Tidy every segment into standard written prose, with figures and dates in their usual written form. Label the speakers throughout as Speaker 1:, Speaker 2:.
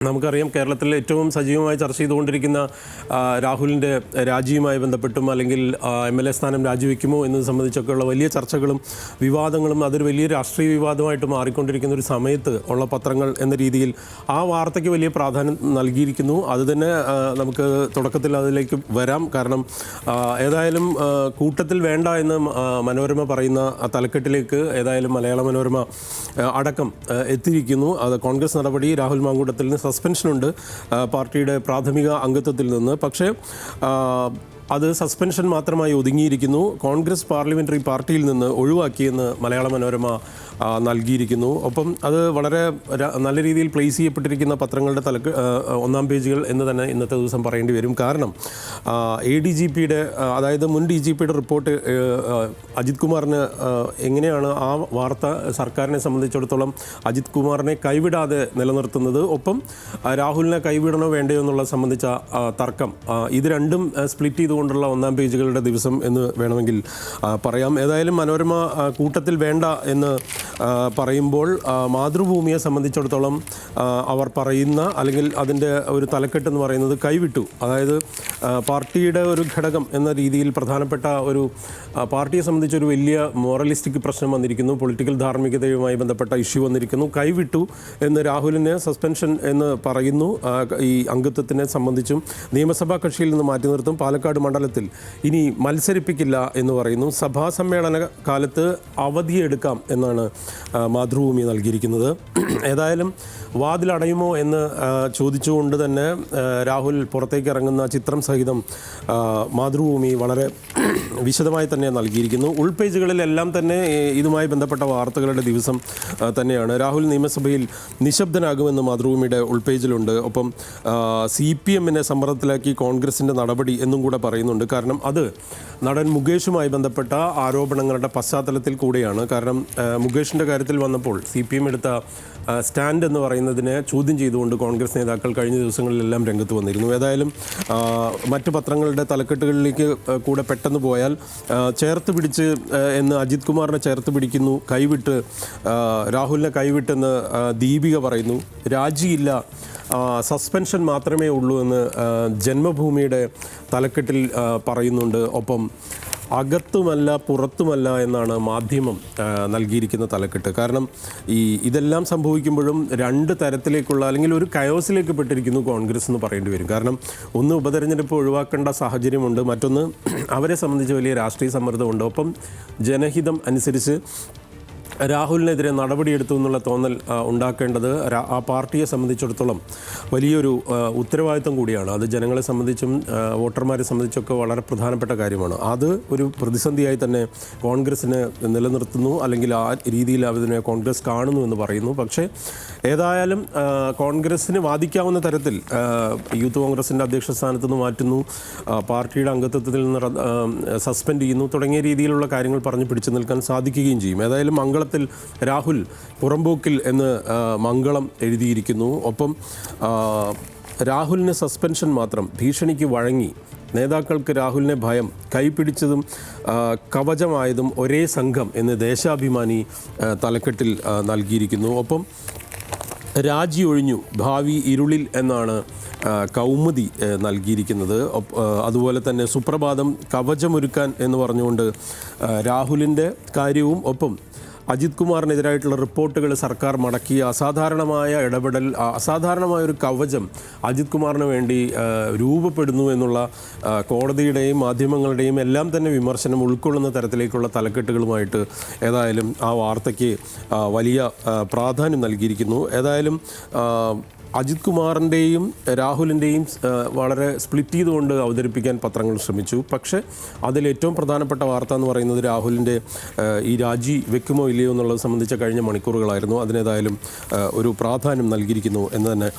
Speaker 1: നമുക്കറിയാം കേരളത്തിൽ ഏറ്റവും സജീവമായി ചർച്ച ചെയ്തുകൊണ്ടിരിക്കുന്ന രാഹുലിൻ്റെ രാജിയുമായി ബന്ധപ്പെട്ടും അല്ലെങ്കിൽ MLA സ്ഥാനം രാജിവെക്കുമോ എന്നത് സംബന്ധിച്ചൊക്കെയുള്ള വലിയ ചർച്ചകളും വിവാദങ്ങളും അതൊരു വലിയ രാഷ്ട്രീയ വിവാദമായിട്ട് മാറിക്കൊണ്ടിരിക്കുന്ന ഒരു സമയത്ത് ഉള്ള പത്രങ്ങൾ എന്ന രീതിയിൽ ആ വാർത്തയ്ക്ക് വലിയ പ്രാധാന്യം നൽകിയിരിക്കുന്നു. അതുതന്നെ നമുക്ക് തുടക്കത്തിൽ അതിലേക്ക് വരാം. കാരണം ഏതായാലും കൂട്ടത്തിൽ വേണ്ട എന്ന് മനോരമ പറയുന്ന തലക്കെട്ടിലേക്ക് ഏതായാലും മലയാള മനോരമ അടക്കം എത്തിയിരിക്കുന്നു. അത് കോൺഗ്രസ് നടപടി, രാഹുൽ മാങ്കൂട്ടത്തിൽ നിന്ന് സസ്പെൻഷനുണ്ട് പാർട്ടിയുടെ പ്രാഥമിക അംഗത്വത്തിൽ നിന്ന്. പക്ഷേ അത് സസ്പെൻഷൻ മാത്രമായി ഒതുങ്ങിയിരിക്കുന്നു. കോൺഗ്രസ് പാർലമെൻ്ററി പാർട്ടിയിൽ നിന്ന് ഒഴിവാക്കിയെന്ന് മലയാള മനോരമ നൽകിയിരിക്കുന്നു. ഒപ്പം അത് വളരെ നല്ല രീതിയിൽ പ്ലേസ് ചെയ്യപ്പെട്ടിരിക്കുന്ന പത്രങ്ങളുടെ ഒന്നാം പേജുകൾ എന്ന് തന്നെ ഇന്നത്തെ ദിവസം പറയേണ്ടി വരും. കാരണം ADGPയുടെ അതായത് മുൻ DGPയുടെ റിപ്പോർട്ട് അജിത് കുമാറിന് എങ്ങനെയാണ് ആ വാർത്ത സർക്കാരിനെ സംബന്ധിച്ചിടത്തോളം അജിത് കുമാറിനെ കൈവിടാതെ നിലനിർത്തുന്നത്, ഒപ്പം രാഹുലിനെ കൈവിടണോ വേണ്ടയോ എന്നുള്ള സംബന്ധിച്ച തർക്കം, ഇത് രണ്ടും സ്പ്ലിറ്റ് ചെയ്തുകൊണ്ടുള്ള ഒന്നാം പേജുകളുടെ ദിവസം എന്ന് വേണമെങ്കിൽ പറയാം. ഏതായാലും മനോരമ കൂട്ടത്തിൽ വേണ്ട എന്ന് പറയുമ്പോൾ മാതൃഭൂമിയെ സംബന്ധിച്ചിടത്തോളം അവർ പറയുന്ന അല്ലെങ്കിൽ അതിൻ്റെ ഒരു തലക്കെട്ടെന്ന് പറയുന്നത് കൈവിട്ടു. അതായത് പാർട്ടിയുടെ ഒരു ഘടകം എന്ന രീതിയിൽ പ്രധാനപ്പെട്ട ഒരു പാർട്ടിയെ സംബന്ധിച്ചൊരു വലിയ മോറലിസ്റ്റിക് പ്രശ്നം വന്നിരിക്കുന്നു, പൊളിറ്റിക്കൽ ധാർമ്മികതയുമായി ബന്ധപ്പെട്ട ഇഷ്യൂ വന്നിരിക്കുന്നു. കൈവിട്ടു എന്ന് രാഹുലിന് സസ്പെൻഷൻ എന്ന് പറയുന്നു. ഈ അംഗത്വത്തിനെ സംബന്ധിച്ചും നിയമസഭാ കക്ഷിയിൽ നിന്ന് മാറ്റി നിർത്തും, പാലക്കാട് മണ്ഡലത്തിൽ ഇനി മത്സരിപ്പിക്കില്ല എന്ന് പറയുന്നു. സഭാ സമ്മേളന കാലത്ത് അവധിയെടുക്കാം എന്നാണ് മാതൃഭൂമി നൽകിയിരിക്കുന്നത്. ഏതായാലും വാതിലടയുമോ എന്ന് ചോദിച്ചുകൊണ്ട് തന്നെ രാഹുൽ പുറത്തേക്ക് ഇറങ്ങുന്ന ചിത്രം സഹിതം മാതൃഭൂമി വളരെ വിശദമായി തന്നെ നൽകിയിരിക്കുന്നു. ഉൾപേജുകളിലെല്ലാം തന്നെ ഇതുമായി ബന്ധപ്പെട്ട വാർത്തകളുടെ ദിവസം തന്നെയാണ്. രാഹുൽ നിയമസഭയിൽ നിശബ്ദനാകുമെന്ന് മാതൃഭൂമിയുടെ ഉൾപേജിലുണ്ട്. ഒപ്പം CPMനെ സമ്മർദ്ദത്തിലാക്കി കോൺഗ്രസിൻ്റെ നടപടി എന്നും കൂടെ പറയുന്നുണ്ട്. കാരണം അത് നടൻ മുകേഷുമായി ബന്ധപ്പെട്ട ആരോപണങ്ങളുടെ പശ്ചാത്തലത്തിൽ കൂടെയാണ്. കാരണം മുകേഷിൻ്റെ കാര്യത്തിൽ വന്നപ്പോൾ CPM എടുത്ത സ്റ്റാൻഡ് എന്ന് പറയുന്നതിനെ ചോദ്യം ചെയ്തുകൊണ്ട് കോൺഗ്രസ് നേതാക്കൾ കഴിഞ്ഞ ദിവസങ്ങളിലെല്ലാം രംഗത്ത് വന്നിരുന്നു. ഏതായാലും മറ്റു പത്രങ്ങളുടെ തലക്കെട്ടുകളിലേക്ക് കൂടെ പെട്ടെന്ന് പോയാൽ ചേർത്ത് പിടിച്ച് എന്ന് അജിത് കുമാറിനെ ചേർത്ത് പിടിക്കുന്നു, കൈവിട്ട് രാഹുലിനെ കൈവിട്ടെന്ന് ദീപിക പറയുന്നു, രാജിയില്ല, സസ്പെൻഷൻ മാത്രമേ ഉള്ളൂ എന്ന് ജന്മഭൂമിയുടെ തലക്കെട്ടിൽ പറയുന്നുണ്ട്. ഒപ്പം അകത്തുമല്ല പുറത്തുമല്ല എന്നാണ് മാധ്യമം നൽകിയിരിക്കുന്ന തലക്കെട്ട്. കാരണം ഇതെല്ലാം സംഭവിക്കുമ്പോഴും രണ്ട് തരത്തിലേക്കുള്ള അല്ലെങ്കിൽ ഒരു കയോസിലേക്ക് പെട്ടിരിക്കുന്നു കോൺഗ്രസ് എന്ന് പറയേണ്ടി വരും. കാരണം ഒന്ന് ഉപതെരഞ്ഞെടുപ്പ് ഒഴിവാക്കേണ്ട സാഹചര്യമുണ്ട്, മറ്റൊന്ന് അവരെ സംബന്ധിച്ച് വലിയ രാഷ്ട്രീയ സമ്മർദ്ദമുണ്ട്. ഒപ്പം ജനഹിതം അനുസരിച്ച് രാഹുലിനെതിരെ നടപടിയെടുത്തു എന്നുള്ള തോന്നൽ ഉണ്ടാക്കേണ്ടത് ആ പാർട്ടിയെ സംബന്ധിച്ചിടത്തോളം വലിയൊരു ഉത്തരവാദിത്വം കൂടിയാണ്. അത് ജനങ്ങളെ സംബന്ധിച്ചും വോട്ടർമാരെ സംബന്ധിച്ചൊക്കെ വളരെ പ്രധാനപ്പെട്ട കാര്യമാണ്. അത് ഒരു പ്രതിസന്ധിയായി തന്നെ കോൺഗ്രസ്സിന് നിലനിർത്തുന്നു, അല്ലെങ്കിൽ ആ രീതിയിൽ അതിനെ കോൺഗ്രസ് കാണുന്നു എന്ന് പറയുന്നു. പക്ഷേ ഏതായാലും കോൺഗ്രസ്സിന് വാദിക്കാവുന്ന തരത്തിൽ യൂത്ത് കോൺഗ്രസിൻ്റെ അധ്യക്ഷ സ്ഥാനത്ത് നിന്ന് മാറ്റുന്നു, പാർട്ടിയുടെ അംഗത്വത്തിൽ നിന്ന് സസ്പെൻഡ് ചെയ്യുന്നു തുടങ്ങിയ രീതിയിലുള്ള കാര്യങ്ങൾ പറഞ്ഞ് പിടിച്ചു നിൽക്കാൻ സാധിക്കുകയും ചെയ്യും. ഏതായാലും മംഗളത്തിൽ രാഹുൽ പുറമ്പോക്കിൽ എന്ന് മംഗളം എഴുതിയിരിക്കുന്നു. ഒപ്പം രാഹുലിന് സസ്പെൻഷൻ മാത്രം, ഭീഷണിക്ക് വഴങ്ങി, നേതാക്കൾക്ക് രാഹുലിനെ ഭയം, കൈപിടിച്ചതും കവചമായതും ഒരേ സംഘം എന്ന് ദേശാഭിമാനി തലക്കെട്ടിൽ നൽകിയിരിക്കുന്നു. ഒപ്പം രാജി ഒഴിഞ്ഞു, ഭാവി ഇരുളിൽ എന്നാണ് കൗമുദി നൽകിയിരിക്കുന്നത്. അതുപോലെ തന്നെ സുപ്രഭാതം കവചമൊരുക്കാൻ എന്ന് പറഞ്ഞുകൊണ്ട് രാഹുലിൻ്റെ കാര്യവും, ഒപ്പം അജിത് കുമാറിനെതിരായിട്ടുള്ള റിപ്പോർട്ടുകൾ സർക്കാർ മടക്കിയ അസാധാരണമായ ഇടപെടൽ, അസാധാരണമായൊരു കവചം അജിത് കുമാറിന് വേണ്ടി രൂപപ്പെടുന്നു എന്നുള്ള കോടതിയുടെയും മാധ്യമങ്ങളുടെയും എല്ലാം തന്നെ വിമർശനം ഉൾക്കൊള്ളുന്ന തരത്തിലേക്കുള്ള തലക്കെട്ടുകളുമായിട്ട് ഏതായാലും ആ വാർത്തയ്ക്ക് വലിയ പ്രാധാന്യം നൽകിയിരിക്കുന്നു. ഏതായാലും അജിത് കുമാറിൻ്റെയും രാഹുലിൻ്റെയും വളരെ സ്പ്ലിറ്റ് ചെയ്തുകൊണ്ട് അവതരിപ്പിക്കാൻ പത്രങ്ങൾ ശ്രമിച്ചു. പക്ഷേ അതിലേറ്റവും പ്രധാനപ്പെട്ട വാർത്ത എന്ന് പറയുന്നത് രാഹുലിൻ്റെ ഈ രാജി വെക്കുമോ ഇല്ലയോ എന്നുള്ളത് സംബന്ധിച്ച കഴിഞ്ഞ മണിക്കൂറുകളായിരുന്നു. അതിനേതായാലും ഒരു പ്രാധാന്യം നൽകിയിരിക്കുന്നു എന്ന് തന്നെ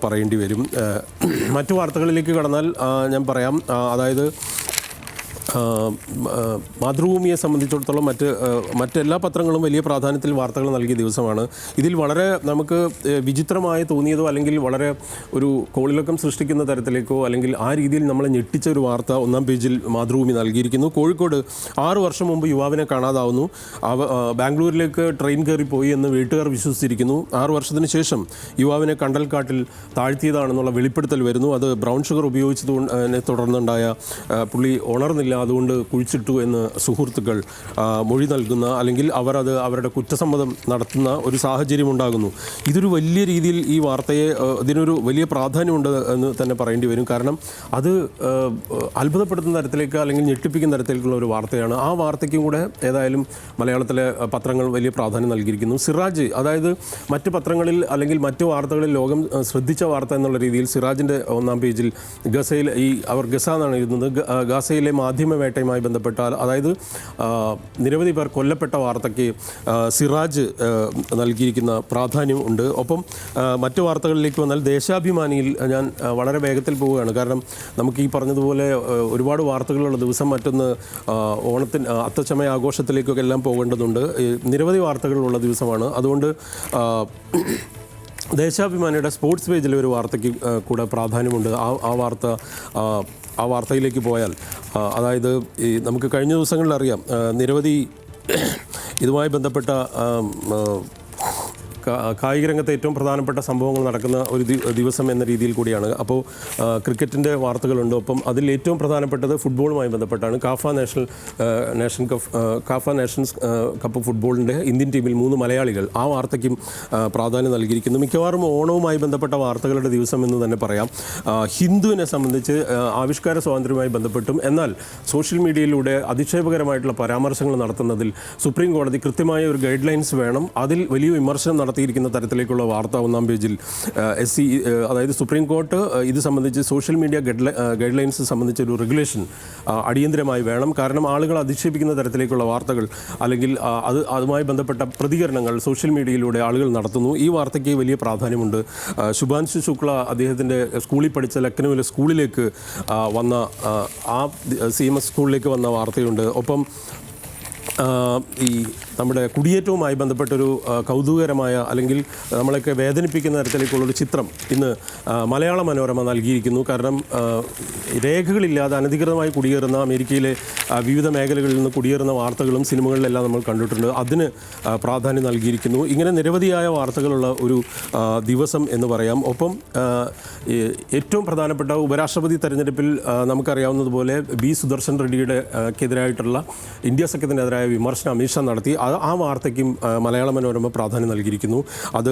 Speaker 1: പറയേണ്ടി വരും. മറ്റു വാർത്തകളിലേക്ക് കടന്നാൽ ഞാൻ പറയാം. അതായത് മാതൃഭൂമിയെ സംബന്ധിച്ചിടത്തോളം മറ്റെല്ലാ പത്രങ്ങളും വലിയ പ്രാധാന്യത്തിൽ വാർത്തകൾ നൽകിയ ദിവസമാണ്. ഇതിൽ വളരെ നമുക്ക് വിചിത്രമായി തോന്നിയതോ അല്ലെങ്കിൽ വളരെ ഒരു കോളിളക്കം സൃഷ്ടിക്കുന്ന തരത്തിലേക്കോ അല്ലെങ്കിൽ ആ രീതിയിൽ നമ്മളെ ഞെട്ടിച്ച ഒരു വാർത്ത ഒന്നാം പേജിൽ മാതൃഭൂമി നൽകിയിരിക്കുന്നു. കോഴിക്കോട് 6 വർഷം മുമ്പ് യുവാവിനെ കാണാതാവുന്നു. ബാംഗ്ലൂരിലേക്ക് ട്രെയിൻ കയറിപ്പോയി എന്ന് വീട്ടുകാർ വിശ്വസിച്ചിരിക്കുന്നു. 6 വർഷത്തിന് ശേഷം യുവാവിനെ കണ്ടൽക്കാട്ടിൽ താഴ്ത്തിയതാണെന്നുള്ള വെളിപ്പെടുത്തൽ വരുന്നു. അത് ബ്രൗൺ ഷുഗർ ഉപയോഗിച്ചതിനെ തുടർന്നുണ്ടായ പുള്ളി ഉണർന്നില്ല, അതുകൊണ്ട് കുഴിച്ചിട്ടു എന്ന് സുഹൃത്തുക്കൾ മൊഴി നൽകുന്ന അല്ലെങ്കിൽ അവരുടെ കുറ്റസമ്മതം നടത്തുന്ന ഒരു സാഹചര്യം ഉണ്ടാകുന്നു. ഇതൊരു വലിയ രീതിയിൽ ഈ വാർത്തയെ ഇതിനൊരു വലിയ പ്രാധാന്യമുണ്ട് എന്ന് തന്നെ പറയേണ്ടി വരും. കാരണം അത് അത്ഭുതപ്പെടുത്തുന്ന തരത്തിലേക്ക് അല്ലെങ്കിൽ ഞെട്ടിപ്പിക്കുന്ന തരത്തിലേക്കുള്ള ഒരു വാർത്തയാണ്. ആ വാർത്തയ്ക്കും കൂടെ ഏതായാലും മലയാളത്തിലെ പത്രങ്ങൾ വലിയ പ്രാധാന്യം നൽകിയിരിക്കുന്നു. സിറാജ്, അതായത് മറ്റ് പത്രങ്ങളിൽ അല്ലെങ്കിൽ മറ്റ് വാർത്തകളിൽ ലോകം ശ്രദ്ധിച്ച വാർത്ത എന്നുള്ള രീതിയിൽ സിറാജിൻ്റെ ഒന്നാം പേജിൽ ഗസയിൽ അവർ ഗസ എന്നാണ് എഴുതുന്നത്. ഗസയിലെ മാധ്യമവേട്ടയുമായി ബന്ധപ്പെട്ട, അതായത് നിരവധി പേർ കൊല്ലപ്പെട്ട വാർത്തയ്ക്ക് സിറാജ് നൽകിയിരിക്കുന്ന പ്രാധാന്യം ഉണ്ട്. ഒപ്പം മറ്റു വാർത്തകളിലേക്ക് വന്നാൽ ദേശാഭിമാനിയിൽ ഞാൻ വളരെ വേഗത്തിൽ പോവുകയാണ്. കാരണം നമുക്ക് ഈ പറഞ്ഞതുപോലെ ഒരുപാട് വാർത്തകളുള്ള ദിവസം, മറ്റൊന്ന് അത്തച്ചമയ ആഘോഷത്തിലേക്കൊക്കെ എല്ലാം പോകേണ്ടതുണ്ട്. നിരവധി വാർത്തകളുള്ള ദിവസമാണ്. അതുകൊണ്ട് ദേശാഭിമാനിയുടെ സ്പോർട്സ് പേജിൽ ഒരു വാർത്തയ്ക്ക് കൂടെ പ്രാധാന്യമുണ്ട്. ആ വാർത്തയിലേക്ക് പോയാൽ, അതായത് നമുക്ക് കഴിഞ്ഞ ദിവസങ്ങളിൽ അറിയാം, നിരവധി ഇതുമായി ബന്ധപ്പെട്ട കായിക രംഗത്തെ ഏറ്റവും പ്രധാനപ്പെട്ട സംഭവങ്ങൾ നടക്കുന്ന ഒരു ദിവസം എന്ന രീതിയിൽ കൂടിയാണ്. അപ്പോൾ ക്രിക്കറ്റിൻ്റെ വാർത്തകളുണ്ട്. ഒപ്പം അതിൽ ഏറ്റവും പ്രധാനപ്പെട്ടത് ഫുട്ബോളുമായി ബന്ധപ്പെട്ടാണ്. കാഫ നേഷൻസ് കപ്പ് ഫുട്ബോളിൻ്റെ ഇന്ത്യൻ ടീമിൽ 3 മലയാളികൾ, ആ വാർത്തയ്ക്കും പ്രാധാന്യം നൽകിയിരിക്കുന്നു. മിക്കവാറും ഓണവുമായി ബന്ധപ്പെട്ട വാർത്തകളുടെ ദിവസം എന്ന് തന്നെ പറയാം. ഹിന്ദുവിനെ സംബന്ധിച്ച് ആവിഷ്കാര സ്വാതന്ത്ര്യവുമായി ബന്ധപ്പെട്ടും എന്നാൽ സോഷ്യൽ മീഡിയയിലൂടെ അധിക്ഷേപകരമായിട്ടുള്ള പരാമർശങ്ങൾ നടത്തുന്നതിൽ സുപ്രീം കോടതി കൃത്യമായ ഒരു ഗൈഡ് ലൈൻസ് വേണം. അതിൽ വലിയ വിമർശനം നടത്തിയിരിക്കുന്ന തരത്തിലേക്കുള്ള വാർത്ത ഒന്നാം പേജിൽ അതായത് സുപ്രീം കോർട്ട് ഇത് സംബന്ധിച്ച് സോഷ്യൽ മീഡിയ ഗൈഡ് ലൈൻസ് സംബന്ധിച്ച ഒരു റെഗുലേഷൻ അടിയന്തരമായി വേണം. കാരണം ആളുകൾ അധിക്ഷേപിക്കുന്ന തരത്തിലേക്കുള്ള വാർത്തകൾ അല്ലെങ്കിൽ അതുമായി ബന്ധപ്പെട്ട പ്രതികരണങ്ങൾ സോഷ്യൽ മീഡിയയിലൂടെ ആളുകൾ നടത്തുന്നു. ഈ വാർത്തയ്ക്ക് വലിയ പ്രാധാന്യമുണ്ട്. ശുഭാൻശു ശുക്ല അദ്ദേഹത്തിൻ്റെ സ്കൂളിൽ പഠിച്ച ലക്നൌവിലെ സ്കൂളിലേക്ക് വന്ന CMS സ്കൂളിലേക്ക് വന്ന വാർത്തയുണ്ട്. ഒപ്പം ഈ നമ്മുടെ കുടിയേറ്റവുമായി ബന്ധപ്പെട്ടൊരു കൗതുകകരമായ അല്ലെങ്കിൽ നമ്മളൊക്കെ വേദനിപ്പിക്കുന്ന തരത്തിലേക്കുള്ളൊരു ചിത്രം ഇന്ന് മലയാള മനോരമ നൽകിയിരിക്കുന്നു. കാരണം രേഖകളില്ലാതെ അനധികൃതമായി കുടിയേറുന്ന അമേരിക്കയിലെ വിവിധ മേഖലകളിൽ നിന്ന് കുടിയേറുന്ന വാർത്തകളും സിനിമകളിലെല്ലാം നമ്മൾ കണ്ടിട്ടുണ്ട്. അതിന് പ്രാധാന്യം നൽകിയിരിക്കുന്നു. ഇങ്ങനെ നിരവധിയായ വാർത്തകളുള്ള ഒരു ദിവസം എന്ന് പറയാം. ഒപ്പം ഏറ്റവും പ്രധാനപ്പെട്ട ഉപരാഷ്ട്രപതി തെരഞ്ഞെടുപ്പിൽ നമുക്കറിയാവുന്നതുപോലെ സുദർശൻ റെഡ്ഡിയുടെ എതിരായിട്ടുള്ള ഇന്ത്യ സഖ്യത്തിനെതിരായ വിമർശനം അമിത്ഷാ നടത്തി. ആ വാർത്തയ്ക്കും മലയാള മനോരമ പ്രാധാന്യം നൽകിയിരിക്കുന്നു. അത്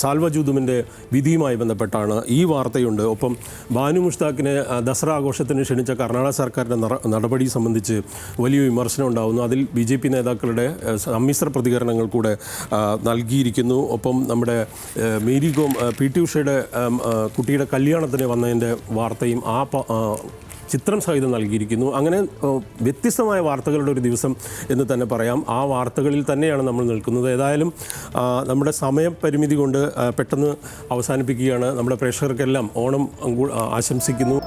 Speaker 1: സാൽവ ജൂദുമിൻ്റെ വിധിയുമായി ബന്ധപ്പെട്ടാണ്. ഈ വാർത്തയുണ്ട്. ഒപ്പം ബാനു മുഷ്താഖിനെ ദസറ ആഘോഷത്തിന് ക്ഷണിച്ച കർണാടക സർക്കാരിൻ്റെ നടപടി സംബന്ധിച്ച് വലിയ വിമർശനം ഉണ്ടാകുന്നു. അതിൽ BJP നേതാക്കളുടെ സമ്മിശ്ര പ്രതികരണങ്ങൾ കൂടെ നൽകിയിരിക്കുന്നു. ഒപ്പം നമ്മുടെ മേരി കോം PT ഉഷയുടെ കുട്ടിയുടെ കല്യാണത്തിന് വന്നതിൻ്റെ വാർത്തയും ചിത്രം സഹിതം നൽകിയിരിക്കുന്നു. അങ്ങനെ വ്യത്യസ്തമായ വാർത്തകളുടെ ഒരു ദിവസം എന്ന് തന്നെ പറയാം. ആ വാർത്തകളിൽ തന്നെയാണ് നമ്മൾ നിൽക്കുന്നത്. ഏതായാലും നമ്മുടെ സമയപരിമിതി കൊണ്ട് പെട്ടെന്ന് അവസാനിപ്പിക്കുകയാണ്. നമ്മുടെ പ്രേക്ഷകർക്കെല്ലാം ഓണം ആശംസിക്കുന്നു.